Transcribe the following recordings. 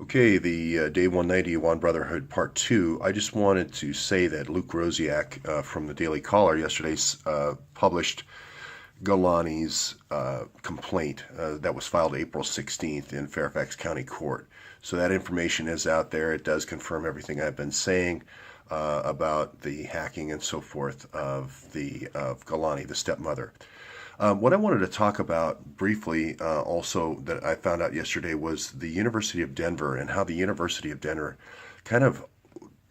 Okay, the Day 190 Awan Brotherhood Part 2. I just wanted to say that Luke Rosiak from the Daily Caller yesterday published Galani's complaint that was filed April 16th in Fairfax County Court. So that information is out there. It does confirm everything I've been saying about the hacking and so forth of Galani, the stepmother. What I wanted to talk about briefly also that I found out yesterday was the University of Denver and how the University of Denver kind of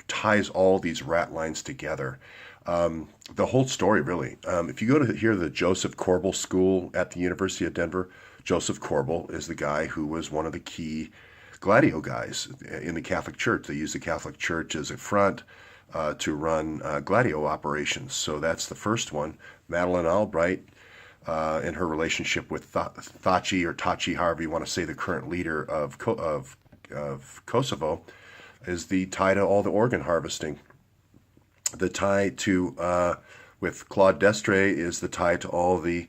ties all these rat lines together. The whole story, really. If you go to hear the Joseph Corbel School at the University of Denver, Joseph Corbel is the guy who was one of the key Gladio guys in the Catholic Church. They use the Catholic Church as a front to run Gladio operations. So that's the first one. Madeleine Albright in her relationship with Thachi or Tachi, however you want to say, the current leader of Kosovo, is the tie to all the organ harvesting. The tie to with Claude Destre is the tie to all the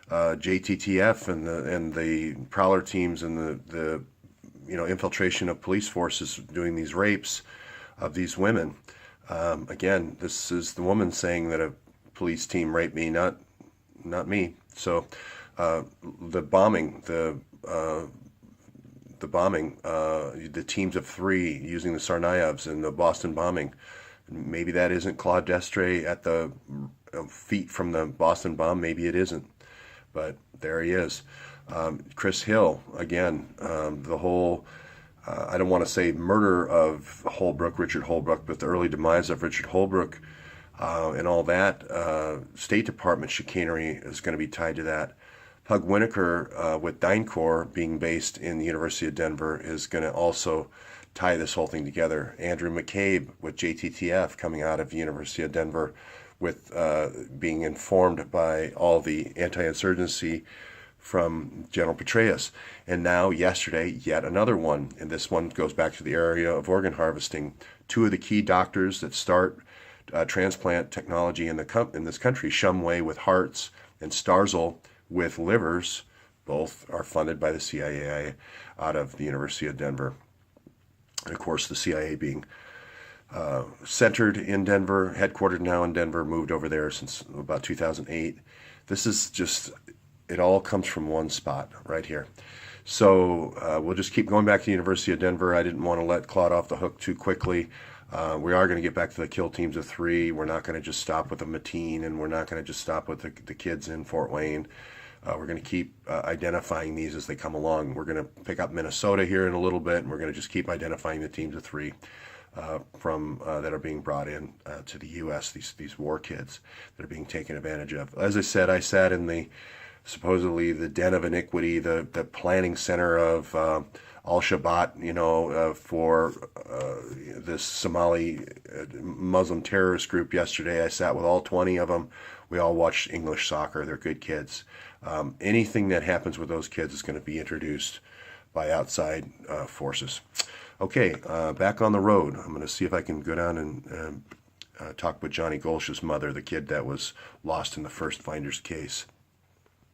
JTTF and the Prowler teams and the infiltration of police forces doing these rapes of these women. Again, this is the woman saying that a police team raped me, not me. So the bombing, the teams of three using the Tsarnaevs in the Boston bombing. Maybe that isn't Claude Destre at the feet from the Boston bomb. Maybe it isn't, but there he is. Chris Hill, again, the whole, I don't want to say murder of Richard Holbrooke, but the early demise of Richard Holbrooke and all that. State Department chicanery is going to be tied to that. Pug Winokur with DynCorp being based in the University of Denver is going to also tie this whole thing together. Andrew McCabe with JTTF coming out of the University of Denver with being informed by all the anti-insurgency from General Petraeus. And now yesterday, yet another one. And this one goes back to the area of organ harvesting. Two of the key doctors that start transplant technology in this country, Shumway with hearts and Starzl with livers, both are funded by the CIA out of the University of Denver. And of course, the CIA being centered in Denver, headquartered now in Denver, moved over there since about 2008. This is just, it all comes from one spot right here. So we'll just keep going back to the University of Denver. I didn't want to let Claude off the hook too quickly. We are going to get back to the kill teams of three. We're not going to just stop with the Mateen, and we're not going to just stop with the kids in Fort Wayne. We're going to keep identifying these as they come along. We're going to pick up Minnesota here in a little bit, and we're going to just keep identifying the teams of three that are being brought in to the U.S., these war kids that are being taken advantage of. As I said, I sat in supposedly the den of iniquity, the planning center of Al-Shabaab, for this Somali Muslim terrorist group yesterday. I sat with all 20 of them. We all watched English soccer. They're good kids. Anything that happens with those kids is going to be introduced by outside forces. Okay, back on the road. I'm going to see if I can go down and talk with Johnny Golsh's mother, the kid that was lost in the first Finders case.